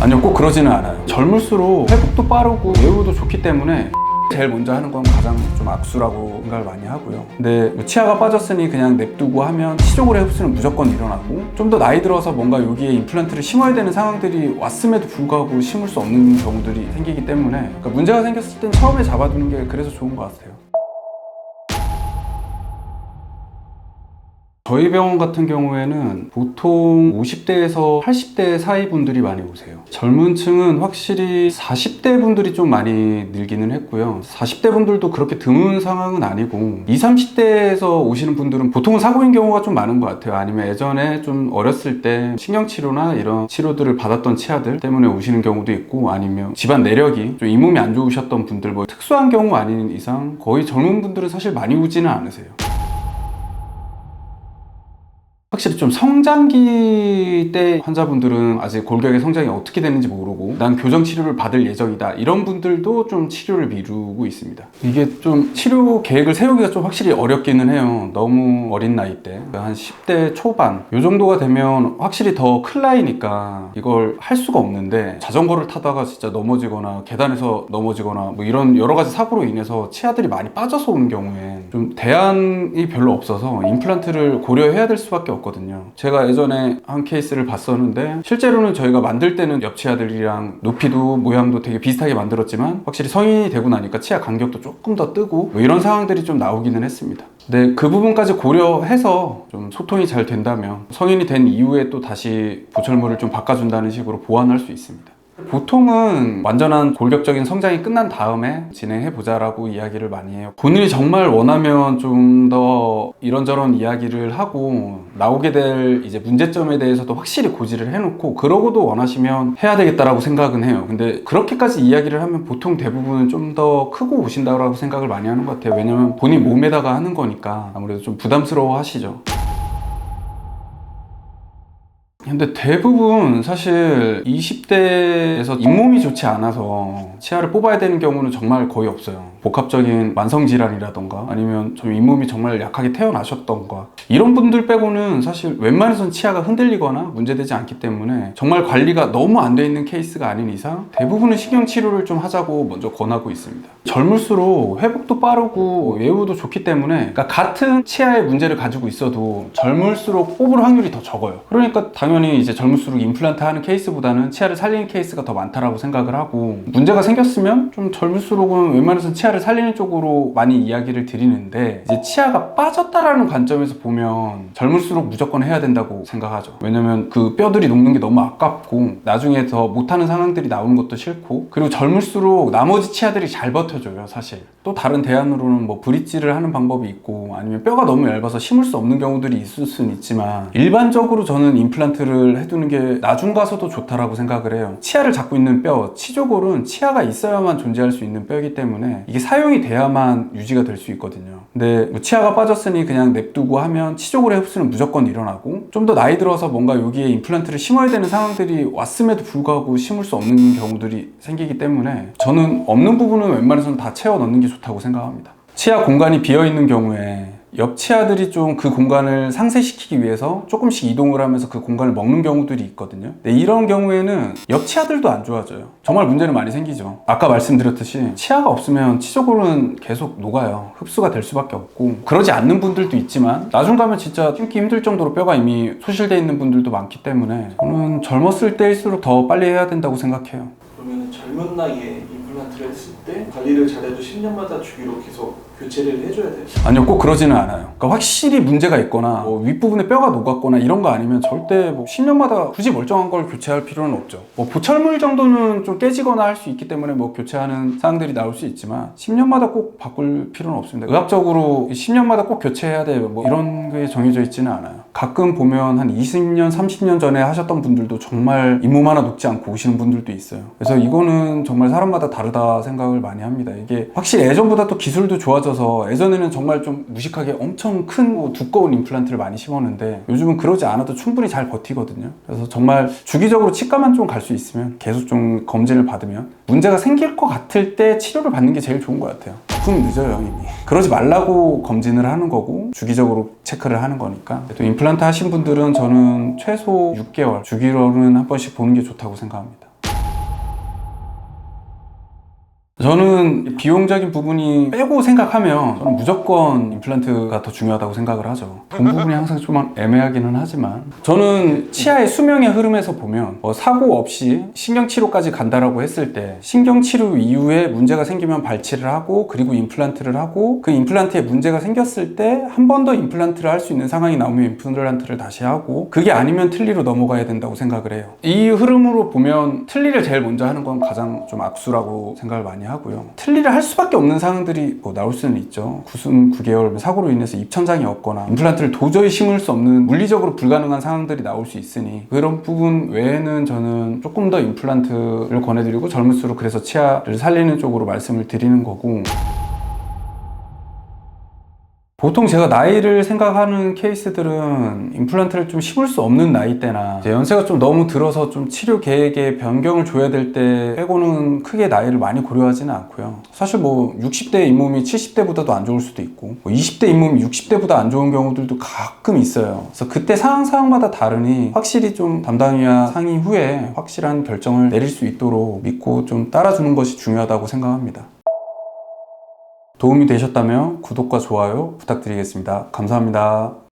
아니요, 꼭 그러지는 않아요. 젊을수록 회복도 빠르고 예후도 좋기 때문에 제일 먼저 하는 건 가장 좀 악수라고 생각을 많이 하고요. 근데 치아가 빠졌으니 그냥 냅두고 하면 치조골의 흡수는 무조건 일어나고, 좀 더 나이 들어서 뭔가 여기에 임플란트를 심어야 되는 상황들이 왔음에도 불구하고 심을 수 없는 경우들이 생기기 때문에, 그러니까 문제가 생겼을 땐 처음에 잡아두는 게 그래서 좋은 것 같아요. 저희 병원 같은 경우에는 보통 50대에서 80대 사이 분들이 많이 오세요. 젊은 층은 확실히 40대 분들이 좀 많이 늘기는 했고요. 40대 분들도 그렇게 드문 상황은 아니고 20, 30대에서 오시는 분들은 보통은 사고인 경우가 좀 많은 것 같아요. 아니면 예전에 좀 어렸을 때 신경치료나 이런 치료들을 받았던 치아들 때문에 오시는 경우도 있고, 아니면 집안 내력이 좀 잇몸이 안 좋으셨던 분들, 뭐 특수한 경우 아닌 이상 거의 젊은 분들은 사실 많이 오지는 않으세요. 확실히 좀 성장기 때 환자분들은 아직 골격의 성장이 어떻게 되는지 모르고 난 교정 치료를 받을 예정이다, 이런 분들도 좀 치료를 미루고 있습니다. 이게 좀 치료 계획을 세우기가 좀 확실히 어렵기는 해요. 너무 어린 나이 때, 한 10대 초반 이 정도가 되면 확실히 더 클 나이니까 이걸 할 수가 없는데, 자전거를 타다가 진짜 넘어지거나 계단에서 넘어지거나 뭐 이런 여러 가지 사고로 인해서 치아들이 많이 빠져서 오는 경우에 좀 대안이 별로 없어서 임플란트를 고려해야 될 수밖에 없거든요. 제가 예전에 한 케이스를 봤었는데, 실제로는 저희가 만들 때는 옆 치아들이랑 높이도 모양도 되게 비슷하게 만들었지만 확실히 성인이 되고 나니까 치아 간격도 조금 더 뜨고 뭐 이런 상황들이 좀 나오기는 했습니다. 근데 그 부분까지 고려해서 좀 소통이 잘 된다면 성인이 된 이후에 또 다시 보철물을 좀 바꿔준다는 식으로 보완할 수 있습니다. 보통은 완전한 골격적인 성장이 끝난 다음에 진행해보자 라고 이야기를 많이 해요. 본인이 정말 원하면 좀 더 이런저런 이야기를 하고 나오게 될 이제 문제점에 대해서도 확실히 고지를 해놓고, 그러고도 원하시면 해야 되겠다라고 생각은 해요. 근데 그렇게까지 이야기를 하면 보통 대부분은 좀 더 크고 오신다고 생각을 많이 하는 것 같아요. 왜냐면 본인 몸에다가 하는 거니까 아무래도 좀 부담스러워 하시죠. 근데 대부분 사실 20대에서 잇몸이 좋지 않아서 치아를 뽑아야 되는 경우는 정말 거의 없어요. 복합적인 만성질환이라던가 아니면 좀 잇몸이 정말 약하게 태어나셨던가 이런 분들 빼고는 사실 웬만해선 치아가 흔들리거나 문제되지 않기 때문에, 정말 관리가 너무 안 돼 있는 케이스가 아닌 이상 대부분은 신경치료를 좀 하자고 먼저 권하고 있습니다. 젊을수록 회복도 빠르고 예후도 좋기 때문에, 그러니까 같은 치아의 문제를 가지고 있어도 젊을수록 뽑을 확률이 더 적어요. 그러니까 당연히 이제 젊을수록 임플란트 하는 케이스보다는 치아를 살리는 케이스가 더 많다라고 생각을 하고, 문제가 생겼으면 좀 젊을수록은 웬만해서 치아를 살리는 쪽으로 많이 이야기를 드리는데, 이제 치아가 빠졌다라는 관점에서 보면 젊을수록 무조건 해야 된다고 생각하죠. 왜냐면 그 뼈들이 녹는 게 너무 아깝고 나중에 더 못하는 상황들이 나오는 것도 싫고, 그리고 젊을수록 나머지 치아들이 잘 버텨줘요. 사실 또 다른 대안으로는 뭐 브릿지를 하는 방법이 있고, 아니면 뼈가 너무 얇아서 심을 수 없는 경우들이 있을 수는 있지만, 일반적으로 저는 임플란트를 해두는 게 나중 가서도 좋다라고 생각을 해요. 치아를 잡고 있는 뼈, 치조골은 치아가 있어야만 존재할 수 있는 뼈이기 때문에 이게 사용이 돼야만 유지가 될 수 있거든요. 근데 뭐 치아가 빠졌으니 그냥 냅두고 하면 치조골의 흡수는 무조건 일어나고, 좀 더 나이 들어서 뭔가 여기에 임플란트를 심어야 되는 상황들이 왔음에도 불구하고 심을 수 없는 경우들이 생기기 때문에, 저는 없는 부분은 웬만해서는 다 채워 넣는 게 좋다고 생각합니다. 치아 공간이 비어 있는 경우에 옆 치아들이 좀 그 공간을 상쇄시키기 위해서 조금씩 이동을 하면서 그 공간을 먹는 경우들이 있거든요. 근데 이런 경우에는 옆 치아들도 안 좋아져요. 정말 문제는 많이 생기죠. 아까 말씀드렸듯이 치아가 없으면 치조골은 계속 녹아요. 흡수가 될 수밖에 없고, 그러지 않는 분들도 있지만 나중 가면 진짜 심기 힘들 정도로 뼈가 이미 소실되어 있는 분들도 많기 때문에, 저는 젊었을 때일수록 더 빨리 해야 된다고 생각해요. 그러면 젊은 나이에 임플란트를 했을 때 관리를 잘해도 10년마다 주기로 계속 교체를 해줘야 돼요? 아니요, 꼭 그러지는 않아요. 그러니까 확실히 문제가 있거나 뭐 윗부분에 뼈가 녹았거나 이런 거 아니면 절대 뭐 10년마다 굳이 멀쩡한 걸 교체할 필요는 없죠. 뭐 보철물 정도는 좀 깨지거나 할 수 있기 때문에 뭐 교체하는 사항들이 나올 수 있지만 10년마다 꼭 바꿀 필요는 없습니다. 의학적으로 10년마다 꼭 교체해야 돼 뭐 이런 게 정해져 있지는 않아요. 가끔 보면 한 20년, 30년 전에 하셨던 분들도 정말 잇몸 하나 녹지 않고 오시는 분들도 있어요. 그래서 이거는 정말 사람마다 다르다 생각을 많이 합니다. 이게 확실히 예전보다 또 기술도 좋아져서, 예전에는 정말 좀 무식하게 엄청 큰 두꺼운 임플란트를 많이 심었는데 요즘은 그러지 않아도 충분히 잘 버티거든요. 그래서 정말 주기적으로 치과만 좀 갈 수 있으면, 계속 좀 검진을 받으면, 문제가 생길 것 같을 때 치료를 받는 게 제일 좋은 것 같아요. 아프면 늦어요 이미. 그러지 말라고 검진을 하는 거고 주기적으로 체크를 하는 거니까. 또 임플란트 하신 분들은 저는 최소 6개월 주기로는 한 번씩 보는 게 좋다고 생각합니다. 저는 비용적인 부분이 빼고 생각하면 저는 무조건 임플란트가 더 중요하다고 생각을 하죠. 돈 부분이 항상 좀 애매하기는 하지만 저는 치아의 수명의 흐름에서 보면 사고 없이 신경치료까지 간다라고 했을 때 신경치료 이후에 문제가 생기면 발치를 하고 그리고 임플란트를 하고 그 임플란트에 문제가 생겼을 때 한 번 더 임플란트를 할 수 있는 상황이 나오면 임플란트를 다시 하고 그게 아니면 틀니로 넘어가야 된다고 생각을 해요. 이 흐름으로 보면 틀니를 제일 먼저 하는 건 가장 좀 악수라고 생각을 많이 하고요. 틀니를 할 수밖에 없는 상황들이 나올 수는 있죠. 9개월 사고로 인해서 입천장이 없거나 임플란트를 도저히 심을 수 없는 물리적으로 불가능한 상황들이 나올 수 있으니 그런 부분 외에는 저는 조금 더 임플란트를 권해드리고 젊을수록 그래서 치아를 살리는 쪽으로 말씀을 드리는 거고 보통 제가 나이를 생각하는 케이스들은 임플란트를 좀 심을 수 없는 나이대나 이제 연세가 좀 너무 들어서 좀 치료 계획에 변경을 줘야 될 때 빼고는 크게 나이를 많이 고려하지는 않고요. 사실 60대 잇몸이 70대보다도 안 좋을 수도 있고 20대 잇몸이 60대보다 안 좋은 경우들도 가끔 있어요. 그래서 그때 상황마다 다르니 확실히 좀 담당이와 상의 후에 확실한 결정을 내릴 수 있도록 믿고 좀 따라주는 것이 중요하다고 생각합니다. 도움이 되셨다면 구독과 좋아요 부탁드리겠습니다. 감사합니다.